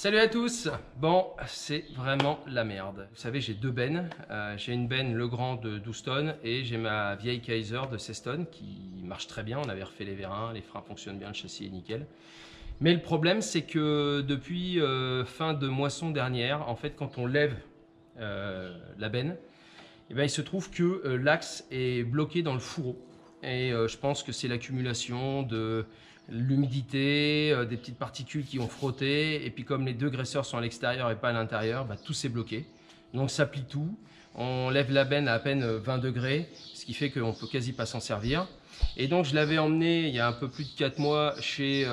Salut à tous. Bon, c'est vraiment la merde. Vous savez, j'ai deux bennes. J'ai une benne Legrand de 12 tonnes et j'ai ma vieille Kaiser de 16 tonnes qui marche très bien. On avait refait les vérins, les freins fonctionnent bien, le châssis est nickel. Mais le problème, c'est que depuis fin de moisson dernière, en fait, quand on lève la benne, eh ben, il se trouve que l'axe est bloqué dans le fourreau. Et je pense que c'est l'accumulation de l'humidité, des petites particules qui ont frotté, et puis comme les deux graisseurs sont à l'extérieur et pas à l'intérieur, bah, tout s'est bloqué. Donc ça plie tout, on lève la benne à peine 20 degrés, ce qui fait qu'on peut quasi pas s'en servir. Et donc je l'avais emmené il y a un peu plus de 4 mois chez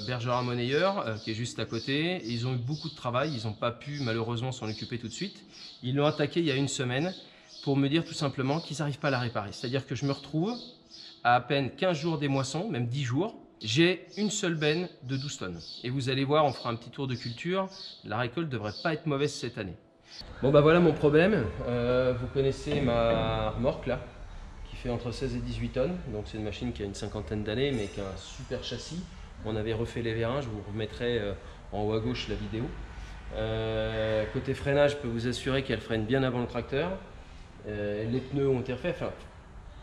Bergera Monnayeur, qui est juste à côté. Et ils ont eu beaucoup de travail, ils n'ont pas pu malheureusement s'en occuper tout de suite. Ils l'ont attaqué il y a une semaine pour me dire tout simplement qu'ils n'arrivent pas à la réparer. C'est-à-dire que je me retrouve à peine 15 jours des moissons, même 10 jours, j'ai une seule benne de 12 tonnes. Et vous allez voir, on fera un petit tour de culture, la récolte devrait pas être mauvaise cette année. Bon bah voilà mon problème, vous connaissez ma remorque là, qui fait entre 16 et 18 tonnes. Donc c'est une machine qui a une cinquantaine d'années, mais qui a un super châssis. On avait refait les vérins, je vous remettrai en haut à gauche la vidéo. Côté freinage, je peux vous assurer qu'elle freine bien avant le tracteur. Les pneus ont été refaits. Enfin,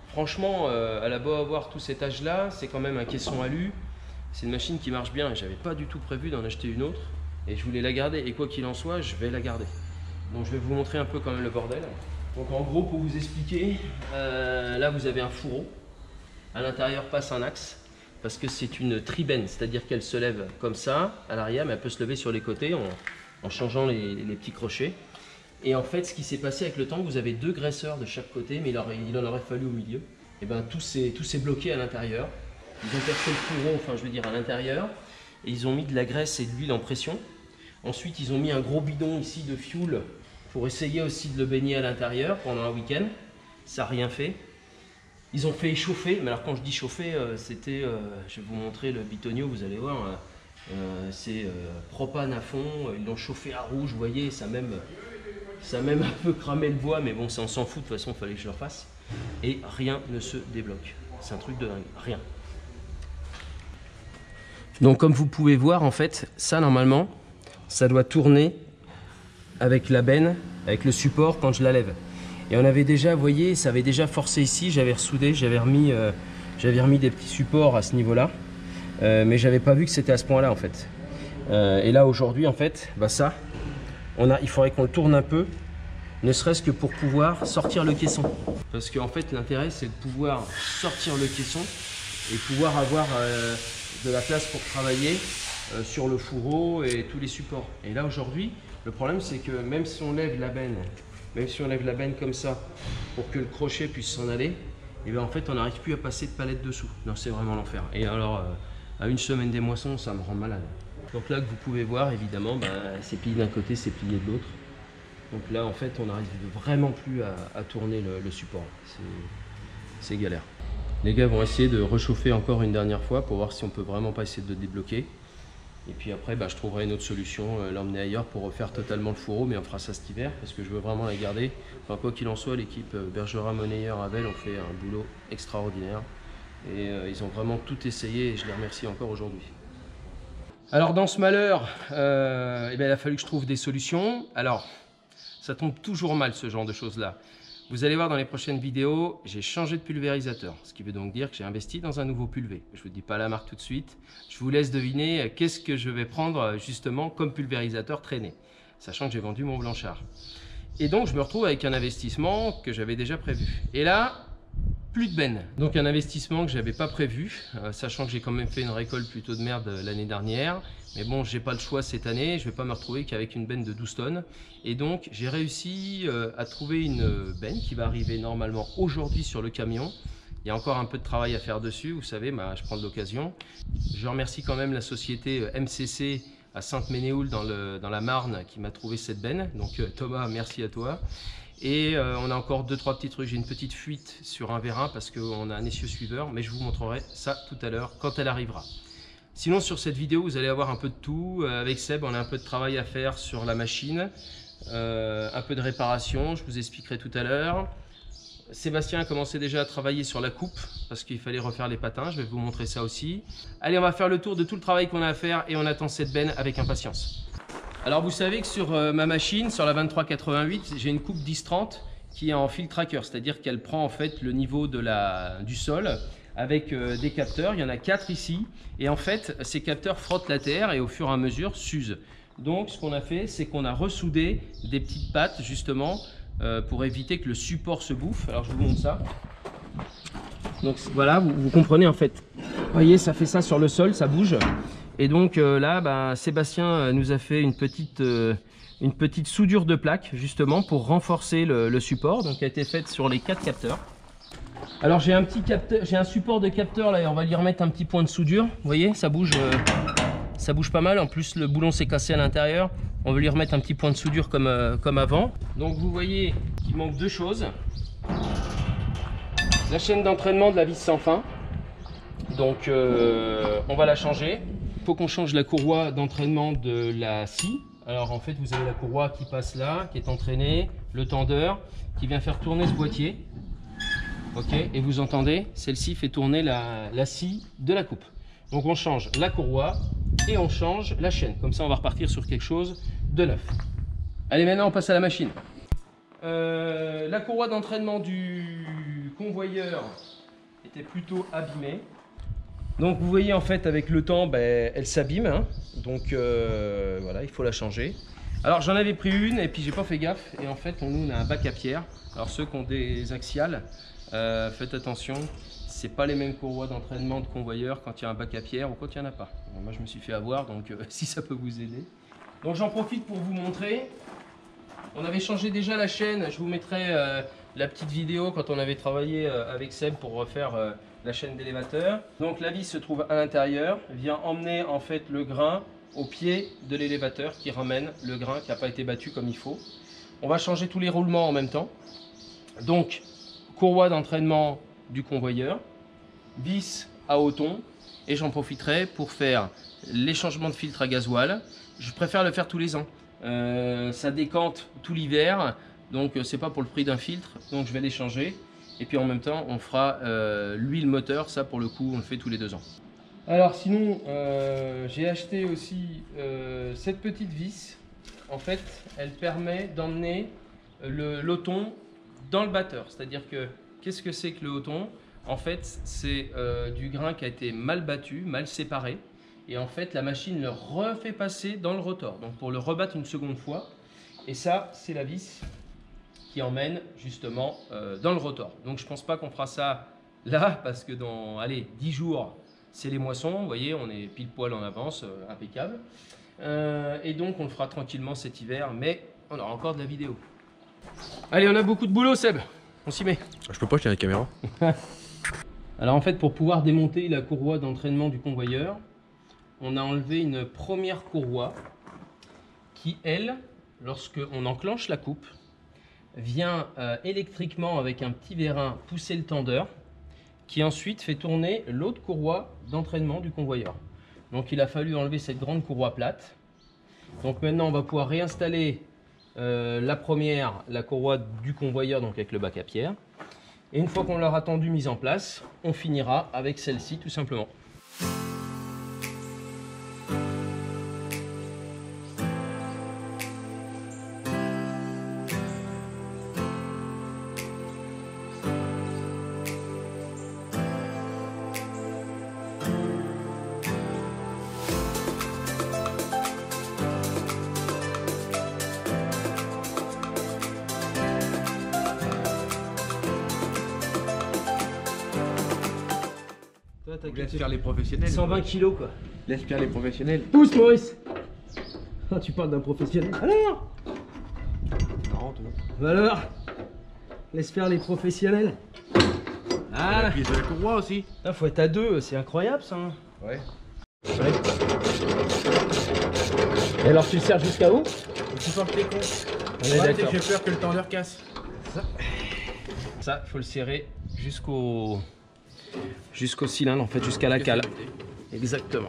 franchement, elle a beau avoir tout cet âge-là, c'est quand même un caisson alu. C'est une machine qui marche bien et j'avais pas du tout prévu d'en acheter une autre. Et je voulais la garder. Et quoi qu'il en soit, je vais la garder. Donc je vais vous montrer un peu quand même le bordel. Donc en gros, pour vous expliquer, là vous avez un fourreau. À l'intérieur passe un axe. Parce que c'est une tribenne, c'est-à-dire qu'elle se lève comme ça, à l'arrière, mais elle peut se lever sur les côtés en changeant les petits crochets. Et en fait, ce qui s'est passé avec le temps, vous avez deux graisseurs de chaque côté, mais il en aurait fallu au milieu. Et bien tout s'est bloqué à l'intérieur. Ils ont percé le fourreau, enfin je veux dire à l'intérieur, et ils ont mis de la graisse et de l'huile en pression. Ensuite, ils ont mis un gros bidon ici de fuel pour essayer aussi de le baigner à l'intérieur pendant un week-end. Ça n'a rien fait. Ils ont fait échauffer, mais alors quand je dis chauffer, c'était, je vais vous montrer le bitonio, vous allez voir, c'est propane à fond, ils l'ont chauffé à rouge, vous voyez, ça a même un peu cramé le bois, mais bon, ça on s'en fout, de toute façon, il fallait que je le refasse. Et rien ne se débloque. C'est un truc de dingue, rien. Donc comme vous pouvez voir, en fait, ça normalement, ça doit tourner avec la benne, avec le support quand je la lève. Et on avait déjà, vous voyez, ça avait déjà forcé ici, j'avais ressoudé, j'avais remis des petits supports à ce niveau-là. Mais j'avais pas vu que c'était à ce point-là, en fait. Et là, aujourd'hui, en fait, bah ça, il faudrait qu'on le tourne un peu, ne serait-ce que pour pouvoir sortir le caisson. Parce qu'en fait, l'intérêt, c'est de pouvoir sortir le caisson et pouvoir avoir de la place pour travailler sur le fourreau et tous les supports. Et là, aujourd'hui, le problème, c'est que même si on lève la benne, comme ça, pour que le crochet puisse s'en aller, et bien en fait, on n'arrive plus à passer de palette dessous. Non, c'est vraiment l'enfer. Et alors, à une semaine des moissons, ça me rend malade. Donc là, que vous pouvez voir, évidemment, bah, c'est plié d'un côté, c'est plié de l'autre. Donc là, en fait, on n'arrive vraiment plus à tourner le support. C'est galère. Les gars vont essayer de réchauffer encore une dernière fois pour voir si on peut vraiment pas essayer de le débloquer. Et puis après, bah, je trouverai une autre solution, l'emmener ailleurs pour refaire totalement le fourreau, mais on fera ça cet hiver parce que je veux vraiment la garder. Enfin, quoi qu'il en soit, l'équipe Bergera Monnayeur Havel ont fait un boulot extraordinaire. Et ils ont vraiment tout essayé et je les remercie encore aujourd'hui. Alors dans ce malheur, eh bien, il a fallu que je trouve des solutions. Alors, ça tombe toujours mal ce genre de choses-là. Vous allez voir dans les prochaines vidéos, j'ai changé de pulvérisateur. Ce qui veut donc dire que j'ai investi dans un nouveau pulvé. Je ne vous dis pas la marque tout de suite. Je vous laisse deviner qu'est-ce que je vais prendre justement comme pulvérisateur traîné. Sachant que j'ai vendu mon Blanchard. Et donc je me retrouve avec un investissement que j'avais déjà prévu. Et là, plus de benne. Donc un investissement que je n'avais pas prévu, sachant que j'ai quand même fait une récolte plutôt de merde l'année dernière. Mais bon, j'ai pas le choix cette année, je vais pas me retrouver qu'avec une benne de 12 tonnes. Et donc j'ai réussi à trouver une benne qui va arriver normalement aujourd'hui sur le camion. Il y a encore un peu de travail à faire dessus, vous savez, bah, je prends de l'occasion. Je remercie quand même la société MCC à Sainte-Ménéhould dans la Marne qui m'a trouvé cette benne. Donc Thomas, merci à toi. Et on a encore 2-3 petits trucs. J'ai une petite fuite sur un vérin parce qu'on a un essieu suiveur, mais je vous montrerai ça tout à l'heure quand elle arrivera. Sinon, sur cette vidéo, vous allez avoir un peu de tout. Avec Seb, on a un peu de travail à faire sur la machine, un peu de réparation, je vous expliquerai tout à l'heure. Sébastien a commencé déjà à travailler sur la coupe parce qu'il fallait refaire les patins, je vais vous montrer ça aussi. Allez, on va faire le tour de tout le travail qu'on a à faire et on attend cette benne avec impatience. Alors vous savez que sur ma machine, sur la 2388, j'ai une coupe 10-30 qui est en field tracker, c'est-à-dire qu'elle prend en fait le niveau du sol avec des capteurs. Il y en a 4 ici et en fait ces capteurs frottent la terre et au fur et à mesure s'usent. Donc ce qu'on a fait, c'est qu'on a ressoudé des petites pattes justement pour éviter que le support se bouffe. Alors je vous montre ça. Donc voilà, vous comprenez en fait. Vous voyez, ça fait ça sur le sol, ça bouge. Et donc là, bah, Sébastien nous a fait une petite soudure de plaque justement pour renforcer le support, donc qui a été faite sur les 4 capteurs. Alors j'ai un petit capteur, j'ai un support de capteur là et on va lui remettre un petit point de soudure. Vous voyez, ça bouge pas mal. En plus le boulon s'est cassé à l'intérieur. On veut lui remettre un petit point de soudure comme avant. Donc vous voyez qu'il manque 2 choses. La chaîne d'entraînement de la vis sans fin. Donc on va la changer. Il faut qu'on change la courroie d'entraînement de la scie. Alors en fait vous avez la courroie qui passe là, qui est entraînée, le tendeur qui vient faire tourner ce boîtier. Ok, et vous entendez, celle-ci fait tourner la scie de la coupe. Donc on change la courroie et on change la chaîne. Comme ça on va repartir sur quelque chose de neuf. Allez, maintenant on passe à la machine. La courroie d'entraînement du convoyeur était plutôt abîmée. Donc vous voyez en fait avec le temps elle s'abîme, hein. Donc voilà, il faut la changer. Alors j'en avais pris une et puis j'ai pas fait gaffe et en fait nous on a un bac à pierre. Alors ceux qui ont des axiales, faites attention, c'est pas les mêmes courroies d'entraînement de convoyeur quand il y a un bac à pierre ou quand il n'y en a pas. Bon, moi je me suis fait avoir, donc si ça peut vous aider. Donc j'en profite pour vous montrer. On avait changé déjà la chaîne, je vous mettrai la petite vidéo quand on avait travaillé avec Seb pour refaire la chaîne d'élévateur. Donc la vis se trouve à l'intérieur, vient emmener en fait le grain au pied de l'élévateur qui ramène le grain qui n'a pas été battu comme il faut. On va changer tous les roulements en même temps. Donc courroie d'entraînement du convoyeur, vis à hoton, et j'en profiterai pour faire les changements de filtre à gasoil. Je préfère le faire tous les ans. Ça décante tout l'hiver, donc c'est pas pour le prix d'un filtre, donc je vais les changer. Et puis en même temps on fera l'huile moteur, ça pour le coup on le fait tous les 2 ans. Alors sinon j'ai acheté aussi cette petite vis. En fait elle permet d'emmener l'hoton dans le batteur, c'est à dire que qu'est-ce que c'est que le hoton? En fait c'est du grain qui a été mal battu, mal séparé. Et en fait, la machine le refait passer dans le rotor. Donc pour le rebattre une seconde fois. Et ça, c'est la vis qui emmène justement dans le rotor. Donc je ne pense pas qu'on fera ça là, parce que dans 10 jours, c'est les moissons. Vous voyez, on est pile poil en avance, impeccable. Et donc on le fera tranquillement cet hiver, mais on aura encore de la vidéo. Allez, on a beaucoup de boulot, Seb. On s'y met. Je peux pas, je tiens la caméra. Alors en fait, pour pouvoir démonter la courroie d'entraînement du convoyeur, on a enlevé une première courroie qui, elle, lorsque on enclenche la coupe, vient électriquement avec un petit vérin pousser le tendeur qui ensuite fait tourner l'autre courroie d'entraînement du convoyeur. Donc il a fallu enlever cette grande courroie plate. Donc maintenant on va pouvoir réinstaller la première, la courroie du convoyeur, donc avec le bac à pierre. Et une fois qu'on l'aura tendu, mise en place, on finira avec celle-ci tout simplement. Laisse faire les professionnels. 120 kilos quoi. Laisse faire les professionnels. Pousse Maurice. Ah, tu parles d'un professionnel. Alors Marrant, toi. Alors laisse faire les professionnels. Ah, puis de la courroie aussi. Ah, faut être à 2, c'est incroyable ça. Hein. Ouais. Et alors tu le serres jusqu'à où? Tu sens que t'es con. On est d'accord. J'ai peur que le tendeur casse. Ça, il faut le serrer jusqu'au cylindre, en fait, jusqu'à la cale. Exactement.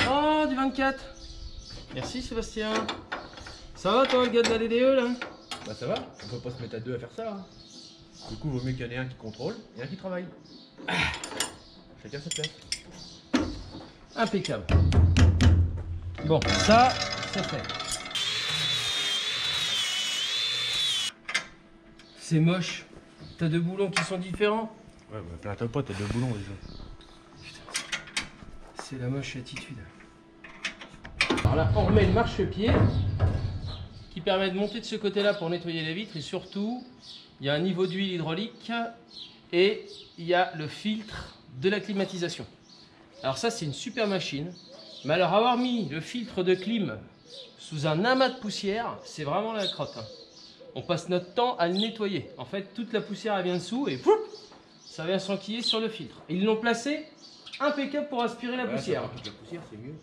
Oh, du 24. Merci Sébastien. Ça va toi, le gars de la DDE là? Bah ça va, on peut pas se mettre à 2 à faire ça. Hein. Du coup, il vaut mieux qu'il y en ait un qui contrôle et un qui travaille. Chacun sa place. impeccable. Bon, ça, c'est fait. C'est moche. T'as deux boulons qui sont différents. Ouais, bah plains-toi pas, t'as deux boulons déjà. C'est la moche attitude. Alors là, on remet le marchepied qui permet de monter de ce côté-là pour nettoyer les vitres. Et surtout, il y a un niveau d'huile hydraulique et il y a le filtre de la climatisation. Alors ça, c'est une super machine. Mais alors avoir mis le filtre de clim sous un amas de poussière, c'est vraiment la crotte. Hein. On passe notre temps à le nettoyer. En fait, toute la poussière elle vient dessous et pouf, ça vient s'enquiller sur le filtre. Et ils l'ont placé impeccable pour aspirer la poussière. La poussière, c'est mieux.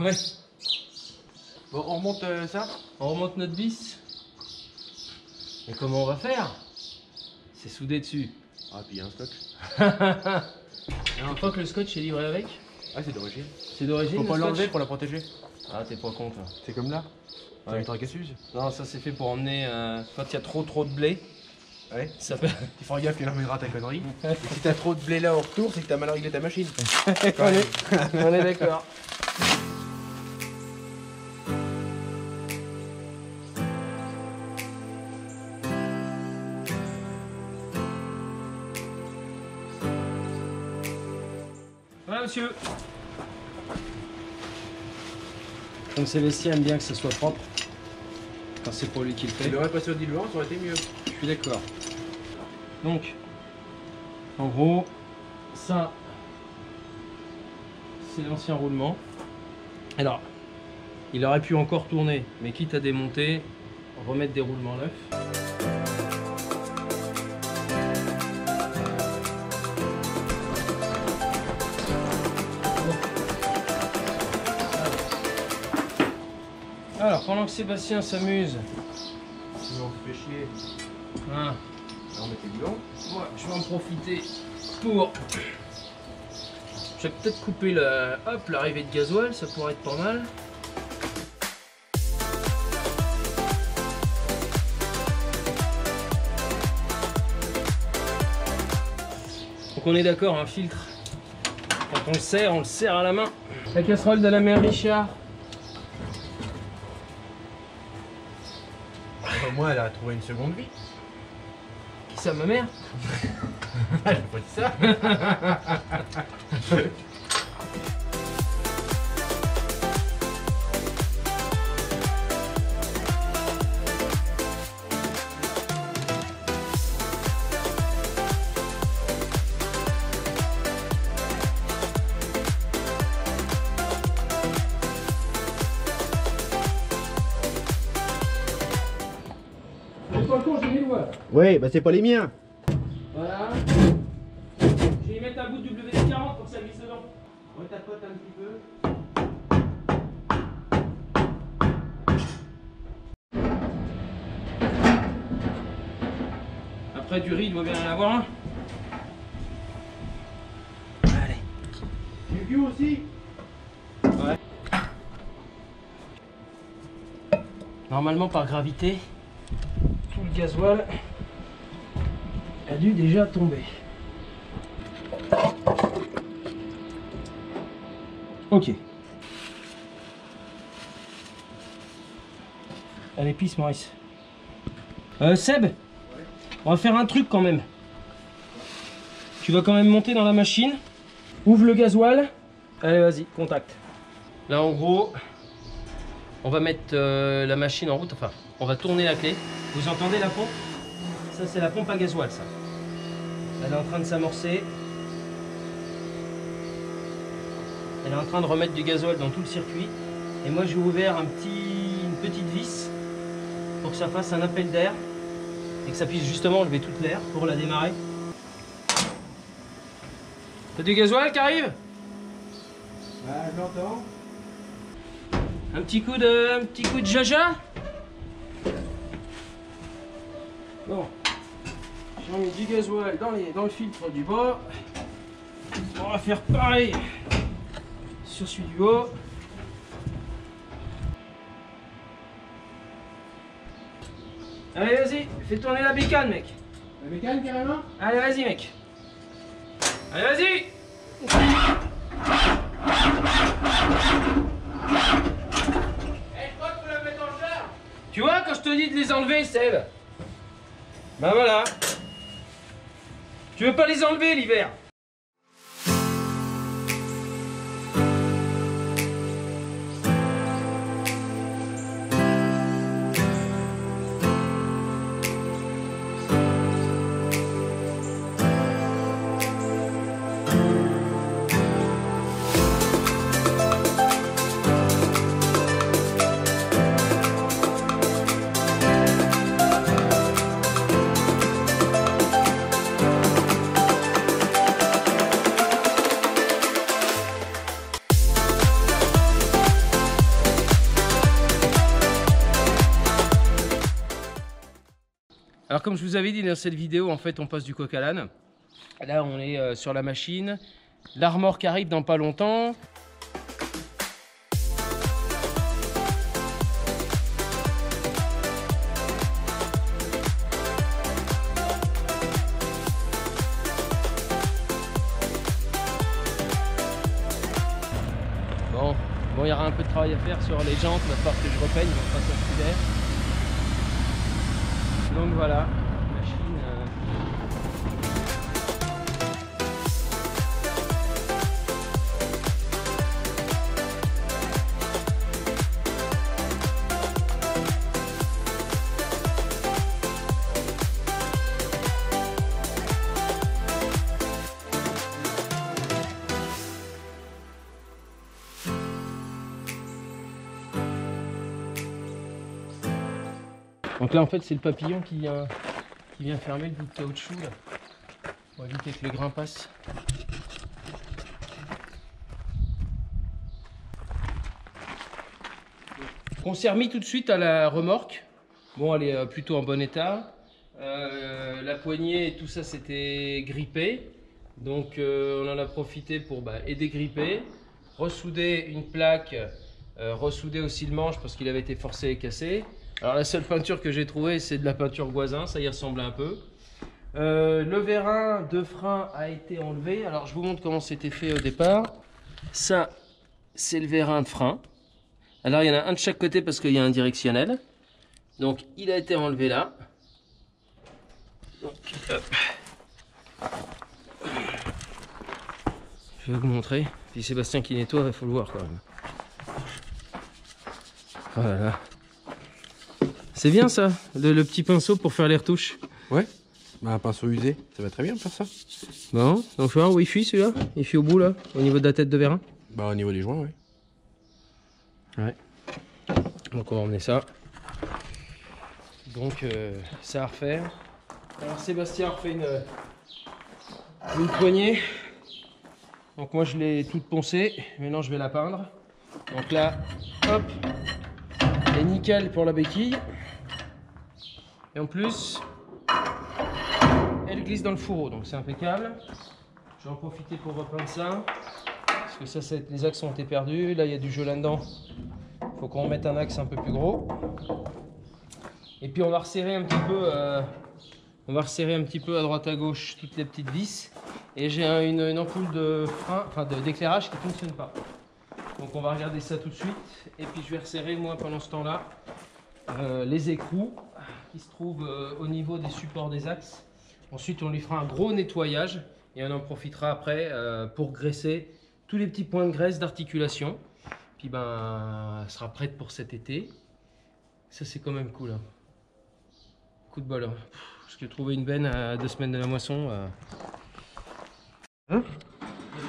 Ouais. Bon, on remonte ça. On remonte notre vis. Et comment on va faire? C'est soudé dessus. Ah, puis il y a un scotch. Je crois que le scotch est livré avec. Ah, c'est d'origine. C'est d'origine. Faut pas le l'enlever scotch pour la protéger. Ah, t'es pas con, toi. C'est comme là. Ouais. Ouais. Avec Casus. Non, ça c'est fait pour emmener quand il y a trop de blé. Ouais. Ça peut... Il faut gaffe qu'il ramènera ta connerie. Et si t'as trop de blé là au retour, c'est que t'as mal réglé ta machine. on est d'accord. Voilà, monsieur. Donc Sébastien aime bien que ça soit propre. Quand c'est pour lui qu'il le fait. Il aurait passé au diluant, ça aurait été mieux. Je suis d'accord. Donc, en gros, ça, c'est l'ancien roulement. Alors, il aurait pu encore tourner, mais quitte à démonter, remettre des roulements neufs. Alors, pendant que Sébastien s'amuse, Sinon, on se fait chier. hein, On met les boulons. moi, je vais en profiter pour... Je vais peut-être couper l'arrivée de gasoil, ça pourrait être pas mal. Donc on est d'accord, un filtre, quand on le serre à la main. La casserole de la mère Richard. Au moins, elle a trouvé une seconde vie. Qui ça, ma mère? J'ai pas dit ça. C'est pas le con, j'ai mis le doigt. Ouais, bah c'est pas les miens. Voilà. Je vais y mettre un bout de WD-40 pour que ça glisse dedans. On tapote un petit peu. Après du riz, il doit bien en avoir un. Allez. Du cul aussi. Ouais. Normalement, par gravité, tout le gasoil a dû déjà tomber. Ok. Allez, pisse, Maurice. Seb, on va faire un truc quand même. Tu vas quand même monter dans la machine. Ouvre le gasoil. Allez, vas-y, contact. Là, en gros, on va mettre la machine en route. Enfin, on va tourner la clé. Vous entendez la pompe? Ça, c'est la pompe à gasoil, ça. Elle est en train de s'amorcer. Elle est en train de remettre du gasoil dans tout le circuit. Et moi, j'ai ouvert une petite vis pour que ça fasse un appel d'air et que ça puisse justement enlever toute l'air pour la démarrer. T'as du gasoil qui arrive? Bah, j'entends. Un petit coup de jaja? Bon. J'ai mis du gasoil dans le filtre du bas. On va faire pareil sur celui du haut. Allez, vas-y, fais tourner la bécane, mec. La bécane carrément. Allez, vas-y, mec. Allez, vas-y. Tu vois, quand je te dis de les enlever, Seb. Ben voilà. Tu veux pas les enlever l'hiver? Alors comme je vous avais dit dans cette vidéo, en fait on passe du coq à l'âne. Là on est sur la machine. La remorque arrive dans pas longtemps. Bon, il y aura un peu de travail à faire sur les jantes, il va falloir que je repeigne, il va pas s'accélérer. Donc voilà, machine. Donc là en fait c'est le papillon qui vient fermer le bout de caoutchouc là, pour éviter que le grain passe. On s'est remis tout de suite à la remorque. Bon, elle est plutôt en bon état. La poignée et tout ça c'était grippé. Donc on en a profité pour dégripper, ressouder une plaque, ressouder aussi le manche parce qu'il avait été forcé et cassé. Alors la seule peinture que j'ai trouvée c'est de la peinture Goisin, ça y ressemble un peu. Le vérin de frein a été enlevé. Alors je vous montre comment c'était fait au départ. Ça c'est le vérin de frein. Alors il y en a un de chaque côté parce qu'il y a un directionnel. Donc il a été enlevé là. Donc, hop. Je vais vous montrer. Puis Sébastien qui nettoie, il faut le voir quand même. Voilà. C'est bien ça, le petit pinceau pour faire les retouches. Ouais, un pinceau usé, ça va très bien faire ça. Bon, donc voir où il fuit celui-là. Il fuit au bout là, au niveau de la tête de vérin. Bah au niveau des joints, ouais. Ouais. Donc on va emmener ça. Donc ça à refaire. Alors Sébastien a refait une poignée. Donc moi je l'ai toute poncée. Maintenant je vais la peindre. Donc là, hop, elle est nickel pour la béquille. Et en plus, elle glisse dans le fourreau, donc c'est impeccable. Je vais en profiter pour repeindre ça. Parce que ça, les axes ont été perdus. Là, il y a du jeu là-dedans. Il faut qu'on mette un axe un peu plus gros. Et puis on va resserrer un petit peu, à droite à gauche toutes les petites vis. Et j'ai une ampoule de frein, enfin d'éclairage qui ne fonctionne pas. Donc on va regarder ça tout de suite. Et puis je vais resserrer moi pendant ce temps-là les écrous qui se trouvent au niveau des supports des axes. Ensuite on lui fera un gros nettoyage et on en profitera après pour graisser tous les petits points de graisse d'articulation. Puis elle sera prête pour cet été. Ça c'est quand même cool. Hein. Coup de bol. Hein. Parce que trouver une benne à 2 semaines de la moisson. Hein? Il y a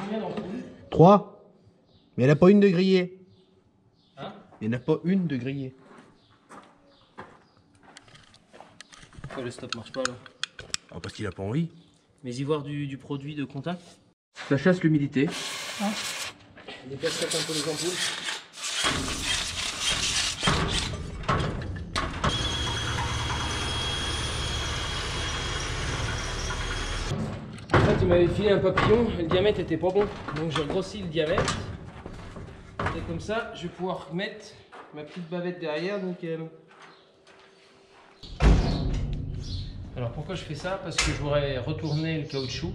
combien d'ampoules? 3. Mais il n'y en a pas une de grillée. Hein? Il n'y en a pas une de grillée. Pourquoi le stop marche pas là? Ah, parce qu'il a pas envie. Mais y voir du produit de contact. Ça chasse l'humidité. On déplace un peu les ampoules. En fait, il m'avait filé un papillon et le diamètre était pas bon. Donc j'ai grossi le diamètre. Et comme ça, je vais pouvoir mettre ma petite bavette derrière, nickel. Alors pourquoi je fais ça? Parce que je voudrais retourner le caoutchouc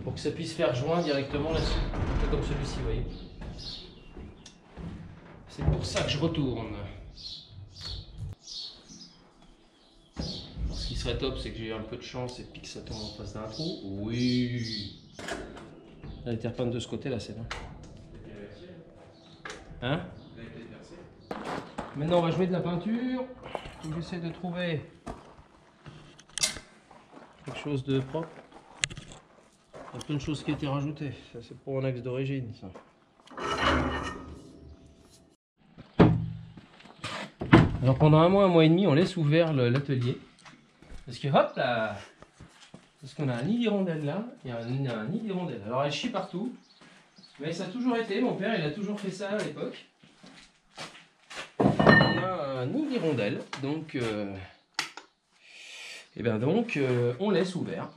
pour que ça puisse faire joint directement là-dessus. Un peu comme celui-ci, vous voyez. C'est pour ça que je retourne. serait top, c'est que j'ai un peu de chance et puis que ça tombe en face d'un trou. Oui. La terre peinte de ce côté-là, c'est bon. Hein? Maintenant, on va jouer de la peinture. J'essaie de trouver quelque chose de propre. Il y a plein de choses qui ont été rajoutées. Ça, c'est pour mon axe d'origine, ça. Alors pendant un mois et demi, on laisse ouvert l'atelier. Parce que hop là, parce qu'on a un nid d'hirondelle là, il y a un nid d'hirondelle. Alors elle chie partout, mais ça a toujours été, mon père il a toujours fait ça à l'époque. On a un nid d'hirondelle, donc, on laisse ouvert.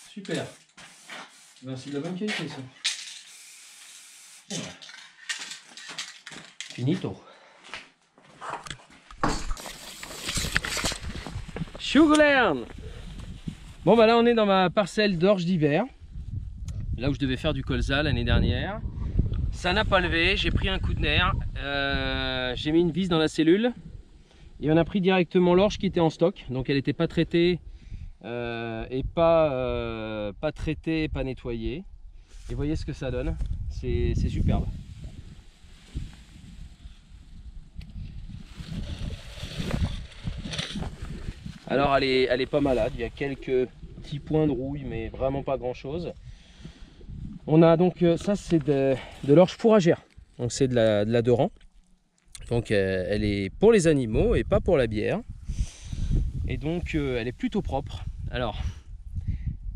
Super. Ben, c'est de la bonne qualité ça. Voilà. Finito. Sugarland. Bon bah là on est dans ma parcelle d'orge d'hiver. Là où je devais faire du colza l'année dernière. Ça n'a pas levé, j'ai pris un coup de nerf. J'ai mis une vis dans la cellule. Et on a pris directement l'orge qui était en stock. Donc elle n'était pas traitée. Et pas traité, pas nettoyé. Et voyez ce que ça donne, c'est superbe. Alors elle est pas malade, il y a quelques petits points de rouille, mais vraiment pas grand chose. On a donc, ça c'est de l'orge fourragère, donc c'est de la Doran. Donc elle est pour les animaux et pas pour la bière. Et donc elle est plutôt propre. Alors,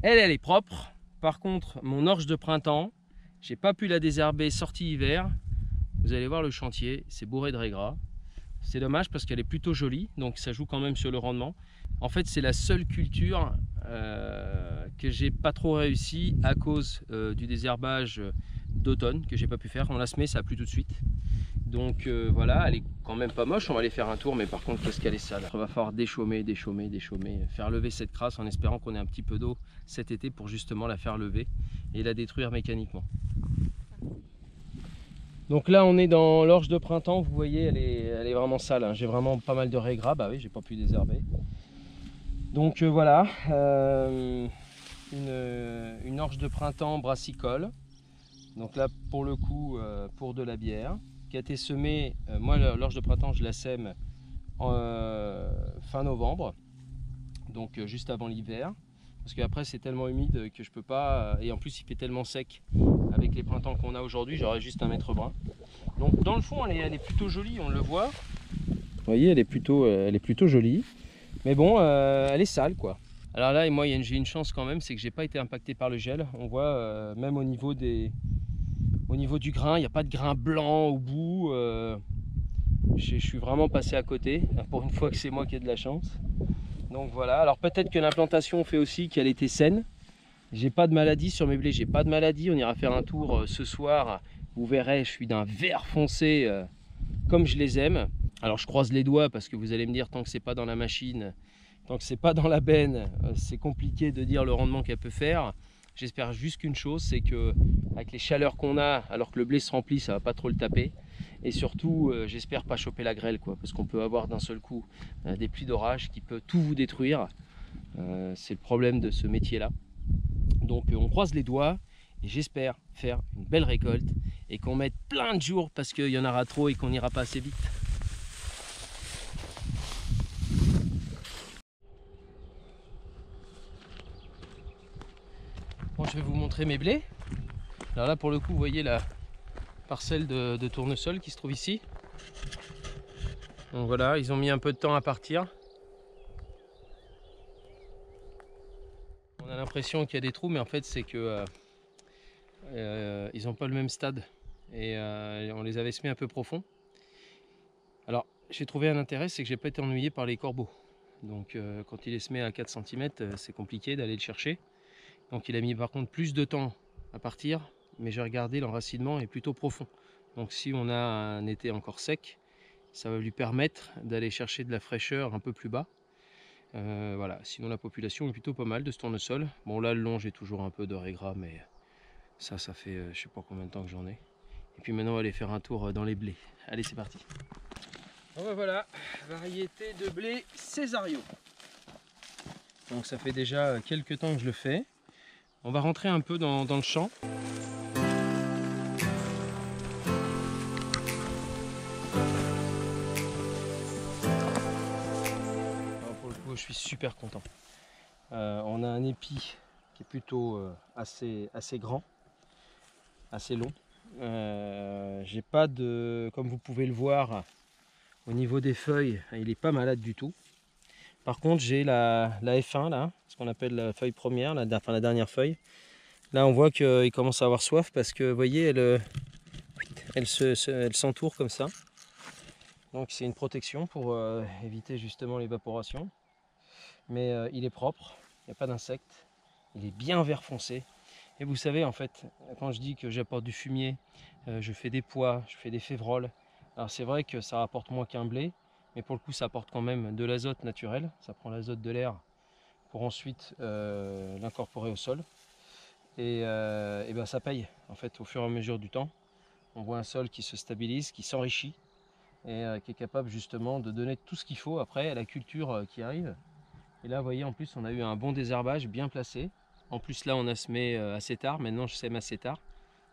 elle est propre. Par contre, mon orge de printemps, j'ai pas pu la désherber sortie hiver. Vous allez voir le chantier, c'est bourré de raies gras. C'est dommage parce qu'elle est plutôt jolie, donc ça joue quand même sur le rendement. En fait, c'est la seule culture que j'ai pas trop réussi à cause du désherbage d'automne que j'ai pas pu faire. On la semé, ça a plu tout de suite. Donc voilà, elle est quand même pas moche, on va aller faire un tour, mais par contre qu'est-ce qu'elle est sale. Il va falloir déchaumer, faire lever cette crasse en espérant qu'on ait un petit peu d'eau cet été pour justement la faire lever et la détruire mécaniquement. Donc là on est dans l'orge de printemps, vous voyez elle est vraiment sale, hein. J'ai vraiment pas mal de raies gras, bah oui j'ai pas pu désherber. Donc voilà, une orge de printemps brassicole, donc là pour le coup pour de la bière. Qui a été semé, moi l'orge de printemps je la sème fin novembre, donc juste avant l'hiver, parce qu'après c'est tellement humide que je peux pas, et en plus il fait tellement sec avec les printemps qu'on a aujourd'hui, j'aurais juste un mètre brun. Donc dans le fond elle est plutôt jolie, on le voit. Vous voyez elle est plutôt jolie, mais bon elle est sale quoi. Alors là et moi j'ai une chance quand même, c'est que j'ai pas été impacté par le gel. On voit même au niveau du grain, il n'y a pas de grain blanc au bout. Je suis vraiment passé à côté, pour une fois que c'est moi qui ai de la chance. Donc voilà, alors peut-être que l'implantation fait aussi qu'elle était saine. J'ai pas de maladie sur mes blés, j'ai pas de maladie. On ira faire un tour ce soir. Vous verrez, je suis d'un vert foncé comme je les aime. Alors je croise les doigts parce que vous allez me dire, tant que c'est pas dans la machine, tant que c'est pas dans la benne, c'est compliqué de dire le rendement qu'elle peut faire. J'espère juste qu'une chose, c'est que avec les chaleurs qu'on a, alors que le blé se remplit, ça va pas trop le taper. Et surtout, j'espère pas choper la grêle, quoi, parce qu'on peut avoir d'un seul coup des pluies d'orage qui peut tout vous détruire. C'est le problème de ce métier-là. Donc on croise les doigts et j'espère faire une belle récolte et qu'on mette plein de jours parce qu'il y en aura trop et qu'on n'ira pas assez vite. Bon, je vais vous montrer mes blés. Alors là pour le coup vous voyez la parcelle de tournesol qui se trouve ici. Donc voilà, ils ont mis un peu de temps à partir. On a l'impression qu'il y a des trous, mais en fait c'est que ils n'ont pas le même stade et on les avait semés un peu profond. Alors j'ai trouvé un intérêt, c'est que j'ai pas été ennuyé par les corbeaux. Donc quand il est semé à 4 cm, c'est compliqué d'aller le chercher. Donc il a mis par contre plus de temps à partir, mais j'ai regardé, l'enracinement est plutôt profond. Donc si on a un été encore sec, ça va lui permettre d'aller chercher de la fraîcheur un peu plus bas. Voilà, sinon la population est plutôt pas mal de ce tournesol. Bon là le long j'ai toujours un peu de raigrats, mais ça fait je sais pas combien de temps que j'en ai. Et puis maintenant on va aller faire un tour dans les blés. Allez c'est parti. Bon ben voilà, variété de blé Césario. Donc ça fait déjà quelques temps que je le fais. On va rentrer un peu dans le champ. Je suis super content. On a un épi qui est plutôt assez grand, assez long. J'ai pas de, comme vous pouvez le voir, au niveau des feuilles, il est pas malade du tout. Par contre, j'ai la F1 là, ce qu'on appelle la feuille première, la dernière feuille. Là, on voit qu'il commence à avoir soif parce que, vous voyez, elle s'entoure comme ça. Donc, c'est une protection pour éviter justement l'évaporation. Mais il est propre, il n'y a pas d'insectes, il est bien vert foncé. Et vous savez, en fait, quand je dis que j'apporte du fumier, je fais des pois, je fais des févroles. Alors c'est vrai que ça rapporte moins qu'un blé, mais pour le coup ça apporte quand même de l'azote naturel. Ça prend l'azote de l'air pour ensuite l'incorporer au sol. Et ben ça paye, en fait, au fur et à mesure du temps. On voit un sol qui se stabilise, qui s'enrichit, et qui est capable justement de donner tout ce qu'il faut après à la culture qui arrive. Et là, vous voyez, en plus, on a eu un bon désherbage bien placé. En plus, là, on a semé assez tard. Maintenant, je sème assez tard.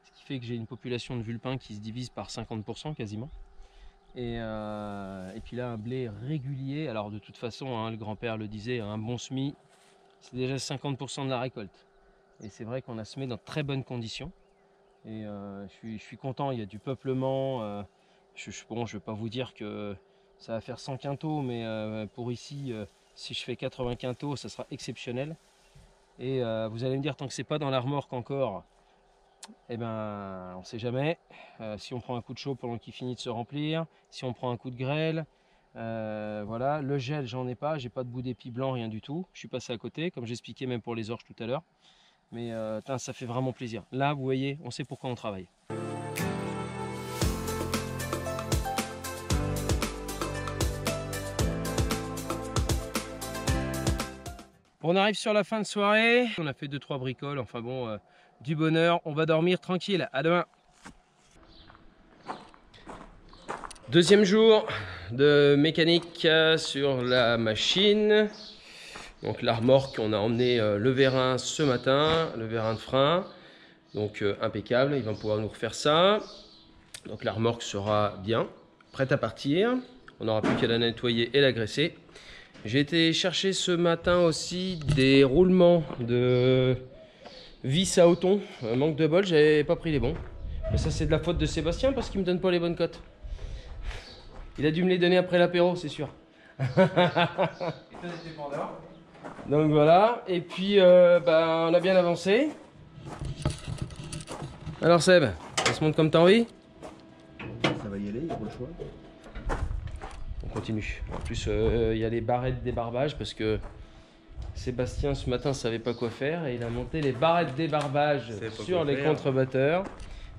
Ce qui fait que j'ai une population de vulpins qui se divise par 50% quasiment. Et puis là, un blé régulier. Alors, de toute façon, hein, le grand-père le disait, un bon semis, c'est déjà 50% de la récolte. Et c'est vrai qu'on a semé dans de très bonnes conditions. Et je suis content, il y a du peuplement. Je ne vais pas vous dire que ça va faire 100 quintaux, mais pour ici... si je fais 80 quintaux, ça sera exceptionnel. Et vous allez me dire, tant que c'est pas dans la remorque encore, eh ben, on sait jamais. Si on prend un coup de chaud pendant qu'il finit de se remplir, si on prend un coup de grêle, voilà. Le gel, j'en ai pas, j'ai pas de bout d'épi blanc, rien du tout. Je suis passé à côté, comme j'expliquais même pour les orges tout à l'heure. Mais ça fait vraiment plaisir. Là, vous voyez, on sait pourquoi on travaille. On arrive sur la fin de soirée, on a fait 2-3 bricoles, enfin bon, du bonheur, on va dormir tranquille, à demain. Deuxième jour de mécanique sur la machine. Donc la remorque, on a emmené le vérin ce matin, le vérin de frein, donc impeccable, il va pouvoir nous refaire ça. Donc la remorque sera bien, prête à partir, on n'aura plus qu'à la nettoyer et la graisser. J'ai été chercher ce matin aussi des roulements de vis à Othon. Manque de bol, j'avais pas pris les bons. Mais ça c'est de la faute de Sébastien parce qu'il me donne pas les bonnes cotes. Il a dû me les donner après l'apéro, c'est sûr. Donc voilà, et puis bah, on a bien avancé. Alors Seb, ça se monte comme t'as envie? Ça va y aller, il n'y a pas le choix. On continue. En plus, il y a les barrettes débarbage parce que Sébastien ce matin savait pas quoi faire et il a monté les barrettes débarbage sur les contrebatteurs.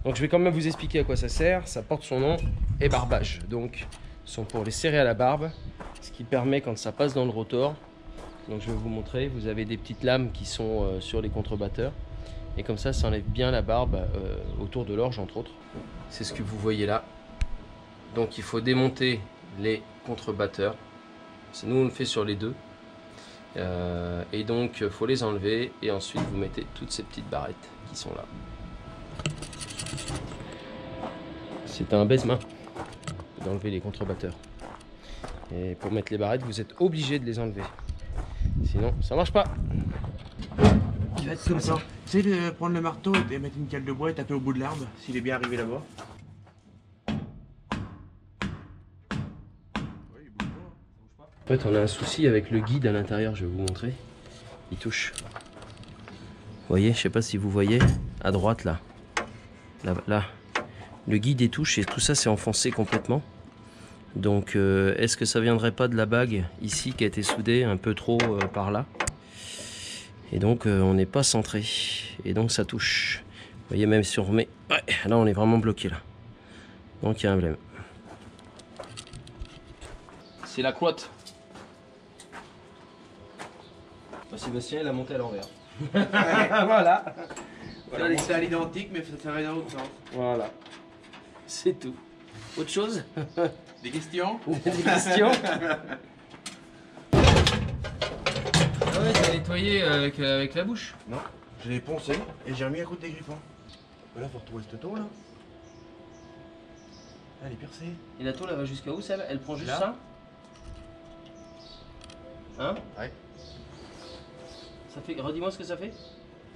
Donc je vais quand même vous expliquer à quoi ça sert. Ça porte son nom, ébarbage. Donc sont pour les serrer à la barbe, ce qui permet quand ça passe dans le rotor. Donc je vais vous montrer. Vous avez des petites lames qui sont sur les contrebatteurs et comme ça enlève bien la barbe autour de l'orge entre autres. C'est ce que vous voyez là. Donc il faut démonter les contrebatteurs. C'est nous on le fait sur les deux. Et donc il faut les enlever et ensuite vous mettez toutes ces petites barrettes qui sont là. C'est un baise-main d'enlever les contrebatteurs. Et pour mettre les barrettes, vous êtes obligé de les enlever. Sinon, ça marche pas. Il va être comme ça. Tu sais, de prendre le marteau et mettre une cale de bois et taper au bout de l'arbre, s'il est bien arrivé là-bas. En fait, on a un souci avec le guide à l'intérieur, je vais vous montrer. Il touche. Vous voyez, je sais pas si vous voyez, à droite là. Là. Le guide est touche et tout ça c'est enfoncé complètement. Donc est-ce que ça viendrait pas de la bague ici qui a été soudée un peu trop par là? Et donc on n'est pas centré. Et donc ça touche. Vous voyez, même si on remet... Ouais, là on est vraiment bloqué là. Donc il y a un problème. C'est la clotte. Bah, Sébastien, il a monté à l'envers. Voilà. Voilà, Voilà, c'est à l'identique, mais ça va dans l'autre sens. Voilà. C'est tout. Autre chose? Des questions? Des questions? Ah ouais, t'as nettoyé avec la bouche? Non, je l'ai poncé et j'ai remis à coup de dégrippant. Voilà, faut retrouver cette tôle là. Elle est percée. Et la tôle, elle va jusqu'à où, celle? Elle prend juste Là. ça? Hein? Ouais. Ça fait... Redis-moi ce que ça fait.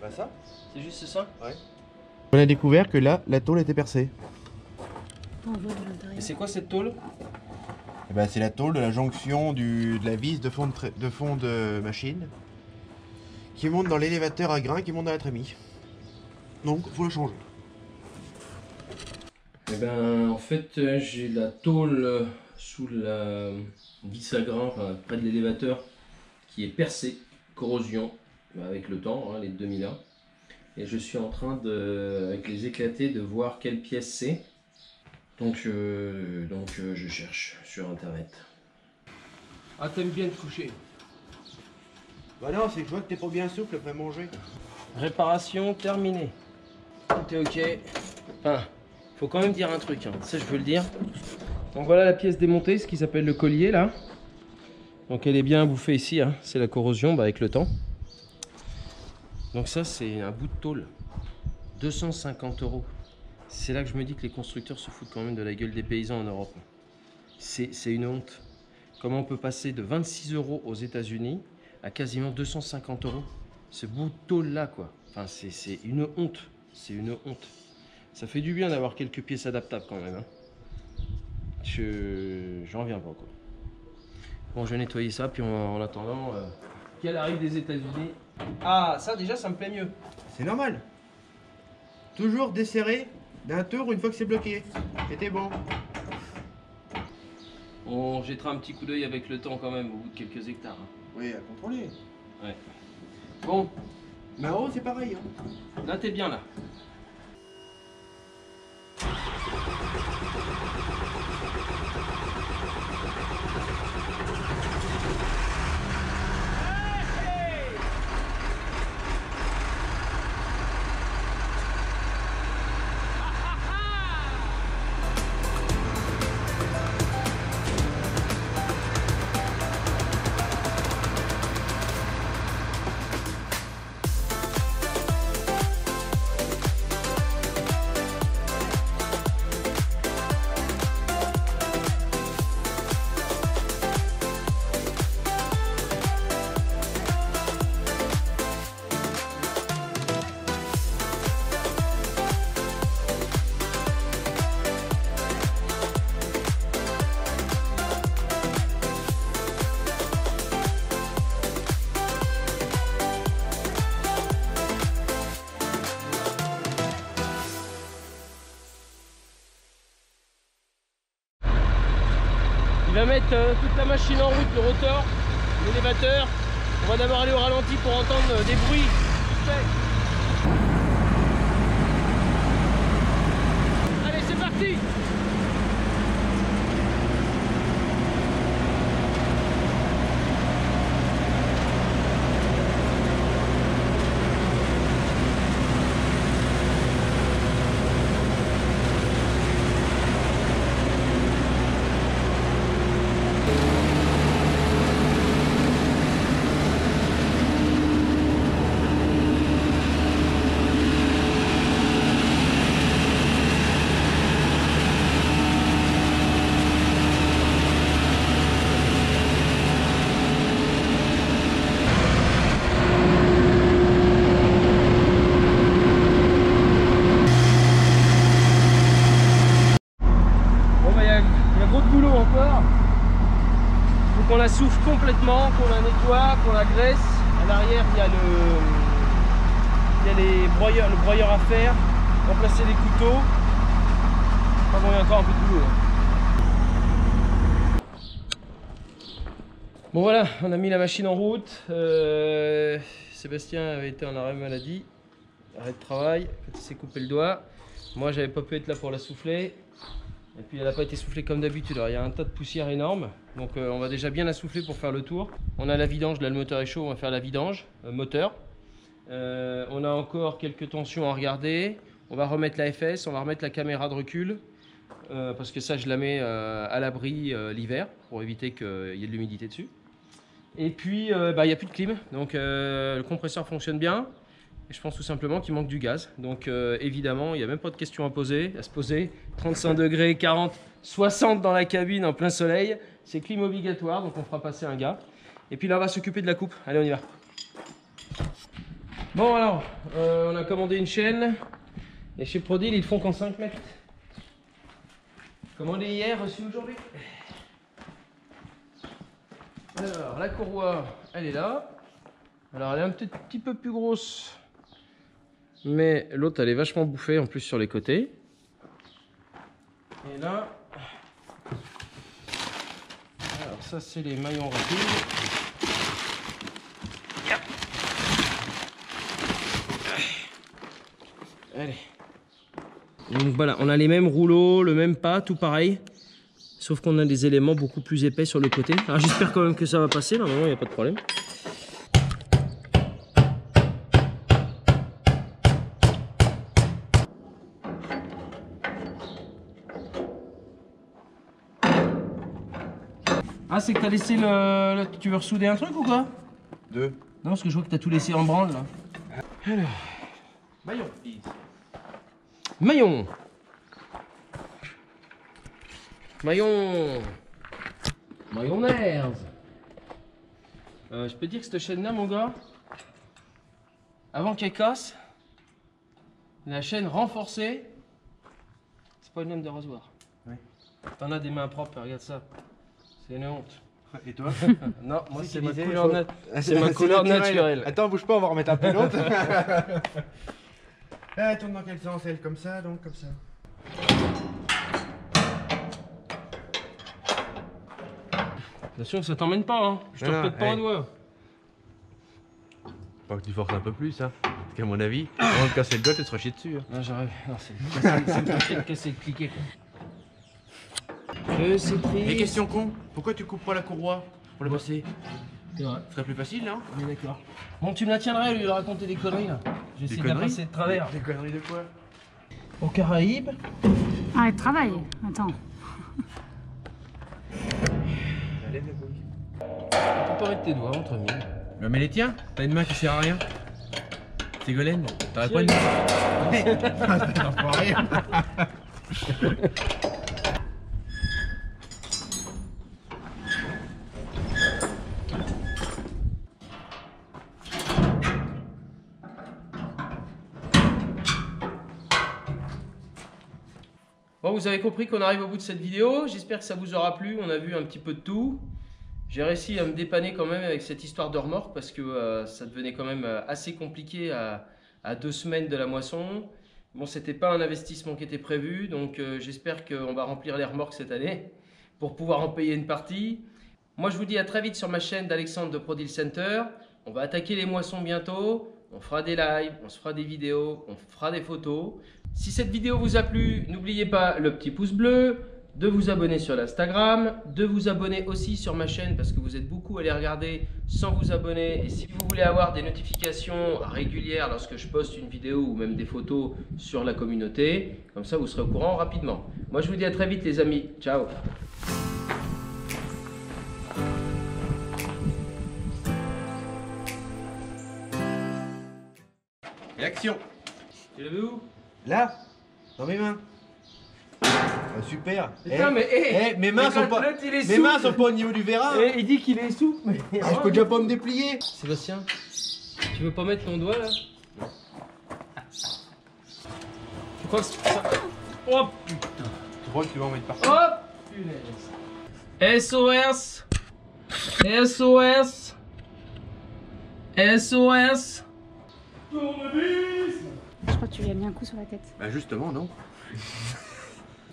Bah ça? C'est juste ça? Ouais. On a découvert que là, la tôle était percée. Et c'est quoi cette tôle? Eh ben, c'est la tôle de la jonction de la vis de fond de machine qui monte dans l'élévateur à grains qui monte dans la trémie. Donc, faut le changer. Eh ben, en fait, j'ai la tôle sous la vis à grains, enfin, près de l'élévateur, qui est percée, corrosion, avec le temps, hein, les 2001. Et je suis en train avec les éclatés, de voir quelle pièce c'est. Donc, je cherche sur internet. Ah, t'aimes bien te coucher? Bah non, c'est que je vois que t'es pas bien souple après manger. Réparation terminée. Tout est ok. Enfin, faut quand même dire un truc, hein. Ça je veux le dire. Donc voilà la pièce démontée, ce qui s'appelle le collier là. Donc elle est bien bouffée ici, hein. C'est la corrosion avec le temps. Donc ça c'est un bout de tôle. 250 €. C'est là que je me dis que les constructeurs se foutent quand même de la gueule des paysans en Europe. C'est une honte. Comment on peut passer de 26 € aux États-Unis à quasiment 250 €? Ce bout de tôle là quoi. Enfin c'est une honte. C'est une honte. Ça fait du bien d'avoir quelques pièces adaptables quand même. Hein. J'en reviens pas quoi. Bon, je vais nettoyer ça, puis en attendant qu'elle arrive des États-Unis. Ah, ça déjà, ça me plaît mieux. C'est normal. Toujours desserrer d'un tour une fois que c'est bloqué. C'était bon. On jettera un petit coup d'œil avec le temps quand même, au bout de quelques hectares. Hein. Oui, à contrôler. Ouais. Bon, Mais en haut, c'est pareil. Hein. là, t'es bien là. Il va mettre toute la machine en route, le rotor, l'élévateur. On va d'abord aller au ralenti pour entendre des bruits. Allez, c'est parti! Qu'on la souffle complètement, qu'on la nettoie, qu'on la graisse. À l'arrière, il y a les broyeurs, le broyeur à faire, remplacer les couteaux. Enfin bon, il y a encore un peu de boulot. Hein. Bon voilà, on a mis la machine en route. Sébastien avait été en arrêt maladie, arrêt de travail, il s'est coupé le doigt. Moi, j'avais pas pu être là pour la souffler. Et puis elle n'a pas été soufflée comme d'habitude. Alors il y a un tas de poussière énorme. Donc on va déjà bien la souffler pour faire le tour. On a la vidange, là le moteur est chaud, on va faire la vidange moteur. On a encore quelques tensions à regarder. On va remettre la FS, on va remettre la caméra de recul. Parce que ça je la mets à l'abri l'hiver pour éviter qu'il y ait de l'humidité dessus. Et puis il n'y a plus de clim. Donc le compresseur fonctionne bien. Et je pense tout simplement qu'il manque du gaz. Donc évidemment, il n'y a même pas de question à se poser. 35 degrés, 40, 60 dans la cabine en plein soleil. C'est clim obligatoire, donc on fera passer un gars. Et puis là, on va s'occuper de la coupe. Allez, on y va. Bon alors, on a commandé une chaîne. Et chez Prodil, ils font qu'en 5 mètres. Commandé hier, reçu aujourd'hui. Alors, la courroie, elle est là. Alors, elle est un petit peu plus grosse. Mais l'autre elle est vachement bouffée en plus sur les côtés. Et là, alors ça c'est les maillons rapides. Allez. Donc voilà, on a les mêmes rouleaux, le même pas, tout pareil. Sauf qu'on a des éléments beaucoup plus épais sur le côté. Alors j'espère quand même que ça va passer, normalement il n'y a pas de problème. Ah, c'est que t'as laissé le... Tu veux ressouder un truc ou quoi? Deux. Non, parce que je vois que t'as tout laissé en branle là. Alors... Maillon. Maillon. Maillon. Mayonnaise. Je peux te dire que cette chaîne là, mon gars, avant qu'elle casse, la chaîne renforcée, c'est pas une lame de rasoir. Oui. T'en as des mains propres, regarde ça. C'est une honte. Et toi? Non, moi c'est ma C'est couleur naturelle. Attends, bouge pas, on va remettre un peu l'autre. Elle tourne dans quel sens? Elle comme ça, donc comme ça. Attention que ça t'emmène pas, hein. Je te repète pas un doigt. Faut que tu forces un peu plus, hein. Parce qu'à mon avis, avant de casser le doigt, tu seras chier dessus. Hein. Non, j'arrive. Non, c'est le casser, de cliquer quoi. Je sais pris. Et question con, pourquoi tu coupes pas la courroie pour le passer? C'est vrai. Ce serait plus facile, non? On est d'accord. Bon, tu me la tiendrais au lieu de raconter des conneries là. J'essaie de la passer de travers. Des conneries de quoi? Aux Caraïbes. Arrête de travail, attends. Allez, la bouille. Tu peux pas mettre tes doigts entre mille. Mais les tiens, t'as une main qui sert à rien. Ségolène, t'aurais pas une main. Bon, vous avez compris qu'on arrive au bout de cette vidéo. J'espère que ça vous aura plu. On a vu un petit peu de tout. J'ai réussi à me dépanner quand même avec cette histoire de remorque parce que ça devenait quand même assez compliqué à 2 semaines de la moisson. Bon, c'était pas un investissement qui était prévu, donc j'espère qu'on va remplir les remorques cette année pour pouvoir en payer une partie. Moi, je vous dis à très vite sur ma chaîne d'Alexandre de Prodil Center. On va attaquer les moissons bientôt. On fera des lives, on se fera des vidéos, on fera des photos. Si cette vidéo vous a plu, n'oubliez pas le petit pouce bleu, de vous abonner sur l'Instagram, de vous abonner aussi sur ma chaîne parce que vous êtes beaucoup à les regarder sans vous abonner. Et si vous voulez avoir des notifications régulières lorsque je poste une vidéo ou même des photos sur la communauté, comme ça vous serez au courant rapidement. Moi je vous dis à très vite les amis, ciao. Et action. Tu l'as vu où? Là, dans mes mains. Super. Putain, mais mes mains sont pas. Mes mains sont pas au niveau du vérin. Il dit qu'il est souple, mais Je peux déjà pas me déplier. Sébastien, tu veux pas mettre ton doigt là? Je crois que ça... Oh putain. Tu crois que tu vas en mettre partout? Oh punaise. SOS. SOS. SOS. Tournevis. Je crois que tu lui as mis un coup sur la tête. Bah justement, non.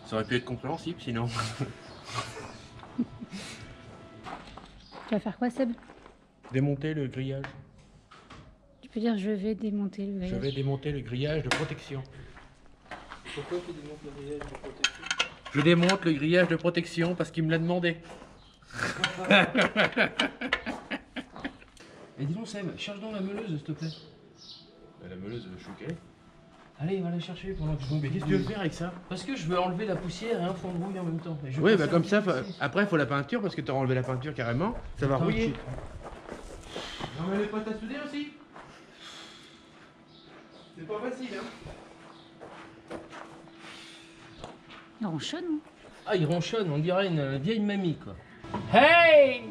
Ça aurait pu être compréhensible sinon. Tu vas faire quoi, Seb? Démonter le grillage. Tu peux dire je vais démonter le grillage. Je vais démonter le grillage de protection. Pourquoi tu démontes le grillage de protection? Je démonte le grillage de protection parce qu'il me l'a demandé. Et dis donc Seb, cherche donc la meuleuse s'il te plaît. La meuleuse, je suis ok. Allez, va la chercher pendant que je Mais qu'est-ce que tu veux faire avec ça? Parce que je veux enlever la poussière et un fond de rouille en même temps. Et je Oui, passe bah un comme petit ça, peu ici. après il faut la peinture parce que tu as enlevé la peinture carrément. Ça va rouiller. Tranquille. Non mais les potes à souder aussi. C'est pas facile hein. Il ronchonne, hein. Ah, il ronchonne, on dirait une vieille mamie quoi. Hey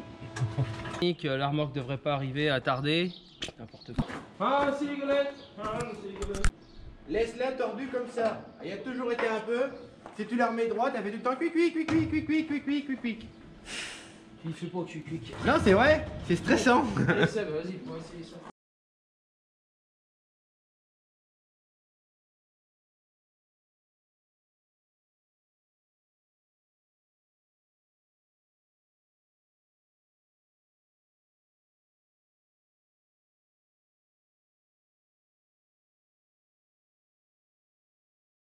la remorque devrait pas arriver à tarder. N'importe quoi. Ah, c'est rigolette. Ah, c'est rigolette. Laisse-la tordue comme ça. Il a toujours été un peu. Si tu la remets droite, elle fait tout le temps cuic. Il fait pas cuic. Non, c'est vrai, c'est stressant. Allez Seb, vas-y, pour essayer ça.